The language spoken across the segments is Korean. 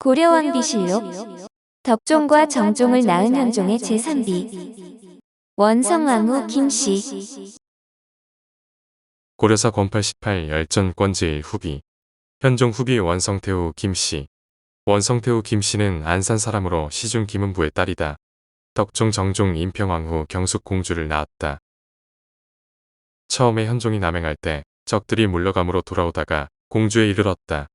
고려왕비실록 덕종과 정종을 낳은 현종의 제3비 원성왕후 김씨. 고려사 권 88 열전권제 1후비 현종 후비 원성태후 김씨. 원성태후 김씨는 안산 사람으로 시중 김은부의 딸이다. 덕종 정종 임평왕후 경숙공주를 낳았다. 처음에 현종이 남행할 때 적들이 물러감으로 돌아오다가 공주에 이르렀다.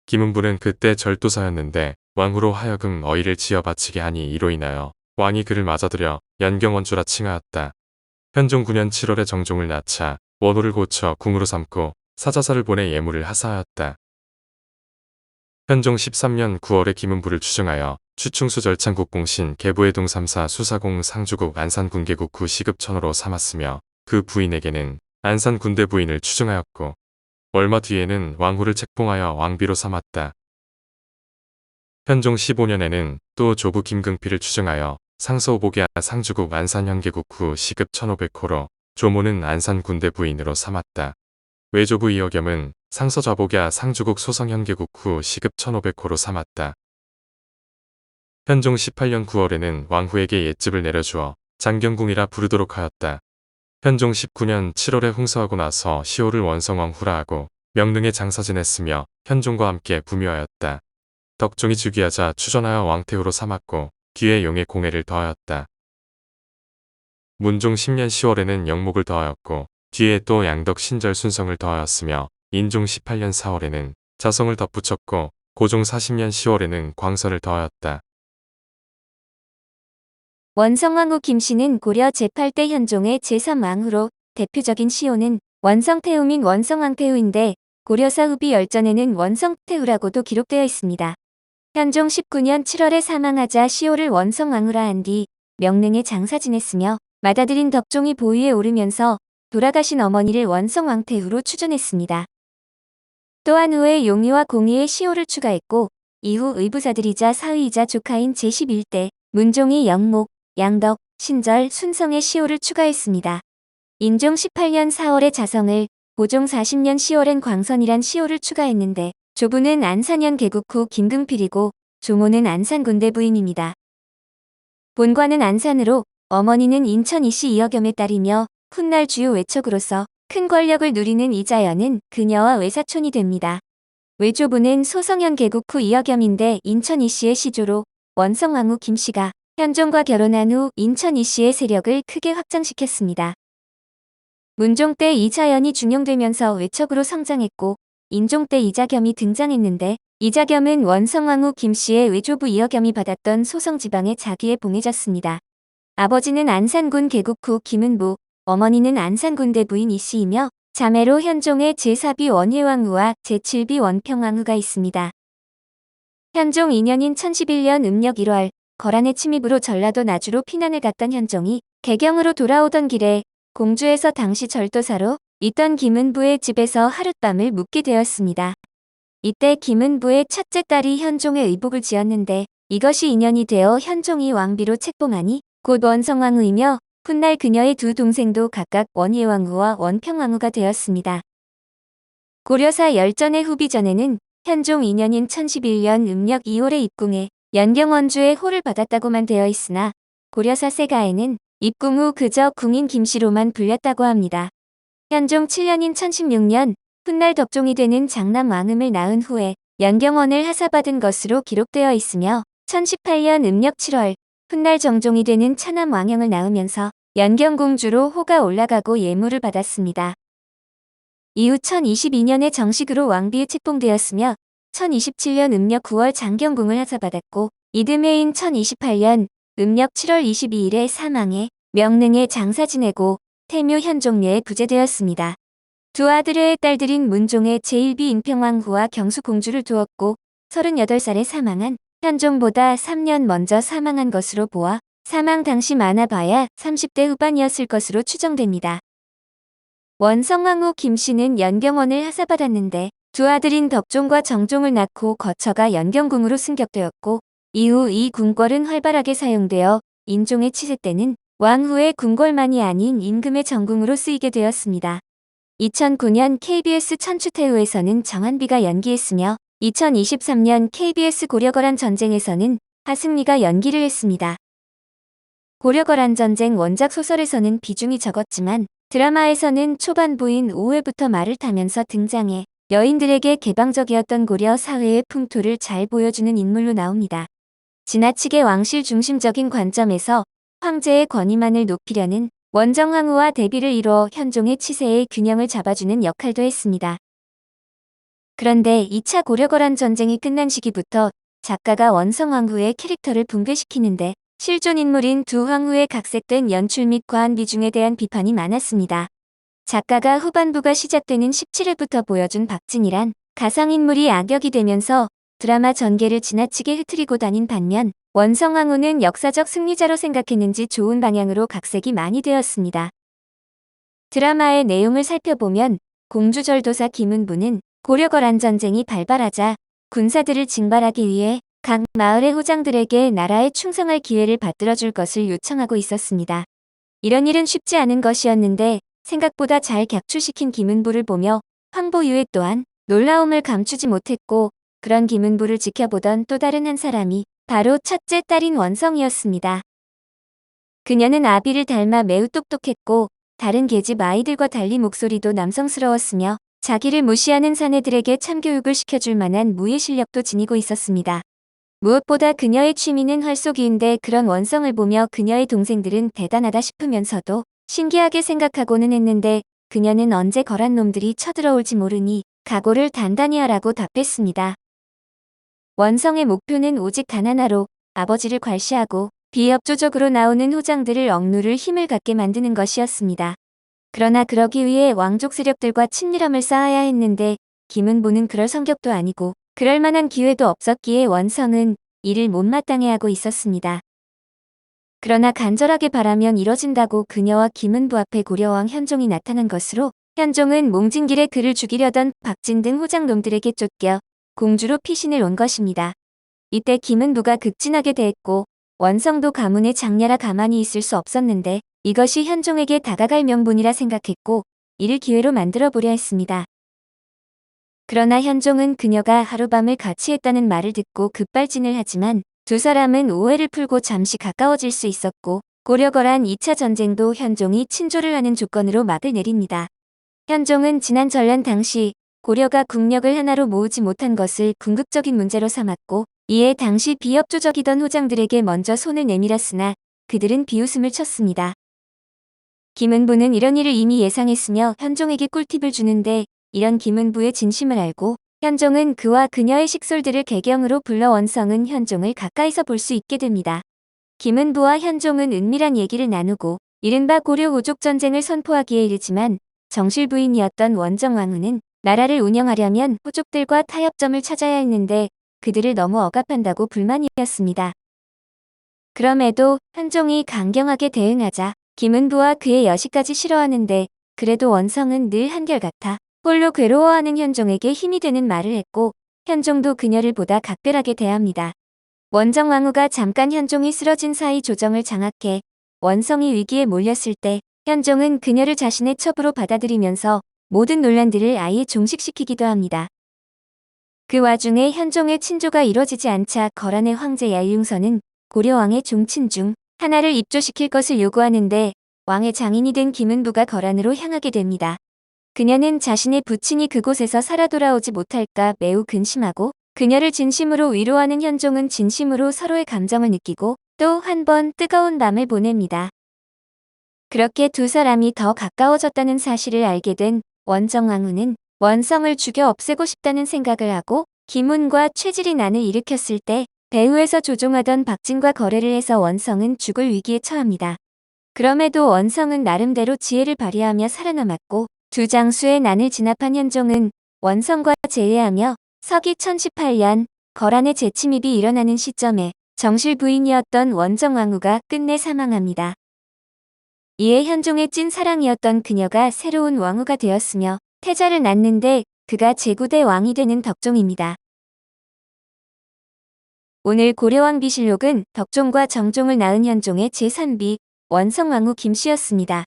김은부는 그때 절도사였는데 왕후로 하여금 어이를 지어 바치게 하니 이로 인하여 왕이 그를 맞아들여 연경원주라 칭하였다. 현종 9년 7월에 정종을 낳자 원호를 고쳐 궁으로 삼고 사자사를 보내 예물을 하사하였다. 현종 13년 9월에 김은부를 추증하여 추충수 절창국공신 계부해동 3사 수사공 상주국 안산군계국 구 시급천호로 삼았으며 그 부인에게는 안산군대 부인을 추증하였고 얼마 뒤에는 왕후를 책봉하여 왕비로 삼았다. 현종 15년에는 또 조부 김긍피를 추증하여 상서오복야 상주국 안산현계국 구 시급 1500호로 조모는 안산군대 부인으로 삼았다. 외조부 이어겸은 상서좌복야 상주국 소성현계국 후 시급 1500호로 삼았다. 현종 18년 9월에는 왕후에게 옛집을 내려주어 장경궁이라 부르도록 하였다. 현종 19년 7월에 흥서하고 나서 시호를 원성왕후라 하고 명릉에 장사 지냈으며 현종과 함께 부묘하였다. 덕종이 즉위하자 추전하여 왕태후로 삼았고 뒤에 용의 공해를 더하였다. 문종 10년 10월에는 영목을 더하였고 뒤에 또 양덕 신절 순성을 더하였으며 인종 18년 4월에는 자성을 덧붙였고 고종 40년 10월에는 광선을 더하였다. 원성왕후 김씨는 고려 제8대 현종의 제3왕후로 대표적인 시호는 원성태후 및 원성왕태후인데 고려사 후비 열전에는 원성태후라고도 기록되어 있습니다. 현종 19년 7월에 사망하자 시호를 원성왕후라 한 뒤 명릉에 장사 지냈으며 맏아들인 덕종이 보위에 오르면서 돌아가신 어머니를 원성왕태후로 추존했습니다. 또한 후에 용의와 공의에 시호를 추가했고 이후 의부사들이자 사위이자 조카인 제11대 문종이 영목, 양덕, 신절, 순성의 시호를 추가했습니다. 인종 18년 4월에 자성을, 고종 40년 10월엔 광선이란 시호를 추가했는데 조부는 안산현 계국 후 김긍필이고 조모는 안산군대 부인입니다. 본관은 안산으로 어머니는 인천 이씨 이어겸의 딸이며 훗날 주요 외척으로서 큰 권력을 누리는 이자연은 그녀와 외사촌이 됩니다. 외조부는 소성현 계국 후 이어겸인데 인천 이씨의 시조로 원성왕후 김씨가 현종과 결혼한 후 인천 이씨의 세력을 크게 확장시켰습니다. 문종 때 이자연이 중용되면서 외척으로 성장했고 인종 때 이자겸이 등장했는데 이자겸은 원성왕후 김씨의 외조부 이어겸이 받았던 소성지방에 자기에 봉해졌습니다. 아버지는 안산군 계국 후 김은부, 어머니는 안산군대 부인 이씨이며 자매로 현종의 제4비 원예왕후와 제7비 원평왕후가 있습니다. 현종 2년인 1011년 음력 1월 거란의 침입으로 전라도 나주로 피난을 갔던 현종이 개경으로 돌아오던 길에 공주에서 당시 절도사로 있던 김은부의 집에서 하룻밤을 묵게 되었습니다. 이때 김은부의 첫째 딸이 현종의 의복을 지었는데 이것이 인연이 되어 현종이 왕비로 책봉하니 곧 원성왕후이며 훗날 그녀의 두 동생도 각각 원예왕후와 원평왕후가 되었습니다. 고려사 열전의 후비 전에는 현종 2년인 1011년 음력 2월에 입궁해 연경원주의 호를 받았다고만 되어 있으나 고려사 세가에는 입궁 후 그저 궁인 김씨로만 불렸다고 합니다. 현종 7년인 1016년 훗날 덕종이 되는 장남 왕음을 낳은 후에 연경원을 하사받은 것으로 기록되어 있으며 1018년 음력 7월 훗날 정종이 되는 차남 왕영을 낳으면서 연경공주로 호가 올라가고 예물을 받았습니다. 이후 1022년에 정식으로 왕비에 책봉되었으며 1027년 음력 9월 장경궁을 하사받았고 이듬해인 1028년 음력 7월 22일에 사망해 명릉에 장사 지내고 태묘 현종녀에 부재되었습니다. 두 아들의 딸들인 문종의 제1비 인평왕후와 경수공주를 두었고 38살에 사망한 현종보다 3년 먼저 사망한 것으로 보아 사망 당시 많아봐야 30대 후반이었을 것으로 추정됩니다. 원성왕후 김씨는 연경원을 하사받았는데 두 아들인 덕종과 정종을 낳고 거처가 연경궁으로 승격되었고 이후 이 궁궐은 활발하게 사용되어 인종의 치세 때는 왕후의 궁궐만이 아닌 임금의 정궁으로 쓰이게 되었습니다. 2009년 KBS 천추태후에서는 정한비가 연기했으며 2023년 KBS 고려거란 전쟁에서는 하승리가 연기를 했습니다. 고려거란 전쟁 원작 소설에서는 비중이 적었지만 드라마에서는 초반부인 5회부터 말을 타면서 등장해 여인들에게 개방적이었던 고려 사회의 풍토를 잘 보여주는 인물로 나옵니다. 지나치게 왕실 중심적인 관점에서 황제의 권위만을 높이려는 원정왕후와 대비를 이루어 현종의 치세의 균형을 잡아주는 역할도 했습니다. 그런데 2차 고려거란 전쟁이 끝난 시기부터 작가가 원성왕후의 캐릭터를 붕괴시키는데 실존 인물인 두 황후의 각색된 연출 및 과한 비중에 대한 비판이 많았습니다. 작가가 후반부가 시작되는 17회부터 보여준 박진이란 가상인물이 악역이 되면서 드라마 전개를 지나치게 흐트리고 다닌 반면 원성왕후는 역사적 승리자로 생각했는지 좋은 방향으로 각색이 많이 되었습니다. 드라마의 내용을 살펴보면 공주절도사 김은부는 고려거란 전쟁이 발발하자 군사들을 징발하기 위해 각 마을의 호장들에게 나라에 충성할 기회를 받들어줄 것을 요청하고 있었습니다. 이런 일은 쉽지 않은 것이었는데 생각보다 잘 객출시킨 김은부를 보며 황보유해 또한 놀라움을 감추지 못했고 그런 김은부를 지켜보던 또 다른 한 사람이 바로 첫째 딸인 원성이었습니다. 그녀는 아비를 닮아 매우 똑똑했고 다른 계집 아이들과 달리 목소리도 남성스러웠으며 자기를 무시하는 사내들에게 참교육을 시켜줄 만한 무예 실력도 지니고 있었습니다. 무엇보다 그녀의 취미는 활쏘기인데 그런 원성을 보며 그녀의 동생들은 대단하다 싶으면서도 신기하게 생각하고는 했는데 그녀는 언제 거란 놈들이 쳐들어올지 모르니 각오를 단단히 하라고 답했습니다. 원성의 목표는 오직 단 하나로 아버지를 괄시하고 비협조적으로 나오는 호장들을 억누를 힘을 갖게 만드는 것이었습니다. 그러나 그러기 위해 왕족 세력들과 친밀함을 쌓아야 했는데 김은보는 그럴 성격도 아니고 그럴 만한 기회도 없었기에 원성은 이를 못마땅해 하고 있었습니다. 그러나 간절하게 바라면 이뤄진다고 그녀와 김은부 앞에 고려왕 현종이 나타난 것으로 현종은 몽진길에 그를 죽이려던 박진 등 호장놈들에게 쫓겨 공주로 피신을 온 것입니다. 이때 김은부가 극진하게 대했고 원성도 가문의 장녀라 가만히 있을 수 없었는데 이것이 현종에게 다가갈 명분이라 생각했고 이를 기회로 만들어 보려 했습니다. 그러나 현종은 그녀가 하룻밤을 같이 했다는 말을 듣고 급발진을 하지만 두 사람은 오해를 풀고 잠시 가까워질 수 있었고 고려거란 2차 전쟁도 현종이 친조를 하는 조건으로 막을 내립니다. 현종은 지난 전란 당시 고려가 국력을 하나로 모으지 못한 것을 궁극적인 문제로 삼았고 이에 당시 비협조적이던 호장들에게 먼저 손을 내밀었으나 그들은 비웃음을 쳤습니다. 김은부는 이런 일을 이미 예상했으며 현종에게 꿀팁을 주는데 이런 김은부의 진심을 알고 현종은 그와 그녀의 식솔들을 개경으로 불러 원성은 현종을 가까이서 볼 수 있게 됩니다. 김은부와 현종은 은밀한 얘기를 나누고 이른바 고려 오족 전쟁을 선포하기에 이르지만 정실 부인이었던 원정왕후는 나라를 운영하려면 호족들과 타협점을 찾아야 했는데 그들을 너무 억압한다고 불만이었습니다. 그럼에도 현종이 강경하게 대응하자 김은부와 그의 여시까지 싫어하는데 그래도 원성은 늘 한결같아 홀로 괴로워하는 현종에게 힘이 되는 말을 했고 현종도 그녀를 보다 각별하게 대합니다. 원정왕후가 잠깐 현종이 쓰러진 사이 조정을 장악해 원성이 위기에 몰렸을 때 현종은 그녀를 자신의 첩으로 받아들이면서 모든 논란들을 아예 종식시키기도 합니다. 그 와중에 현종의 친조가 이뤄지지 않자 거란의 황제 얄융선은 고려왕의 종친 중 하나를 입조시킬 것을 요구하는데 왕의 장인이 된 김은부가 거란으로 향하게 됩니다. 그녀는 자신의 부친이 그곳에서 살아 돌아오지 못할까 매우 근심하고 그녀를 진심으로 위로하는 현종은 진심으로 서로의 감정을 느끼고 또 한 번 뜨거운 밤을 보냅니다. 그렇게 두 사람이 더 가까워졌다는 사실을 알게 된 원정왕후는 원성을 죽여 없애고 싶다는 생각을 하고 김훈과 최질이 난을 일으켰을 때 배후에서 조종하던 박진과 거래를 해서 원성은 죽을 위기에 처합니다. 그럼에도 원성은 나름대로 지혜를 발휘하며 살아남았고 두 장수의 난을 진압한 현종은 원성과 재회하며 서기 1018년 거란의 재침입이 일어나는 시점에 정실 부인이었던 원정왕후가 끝내 사망합니다. 이에 현종의 찐 사랑이었던 그녀가 새로운 왕후가 되었으며 태자를 낳는데 그가 제9대 왕이 되는 덕종입니다. 오늘 고려왕비실록은 덕종과 정종을 낳은 현종의 제3비 원성왕후 김씨였습니다.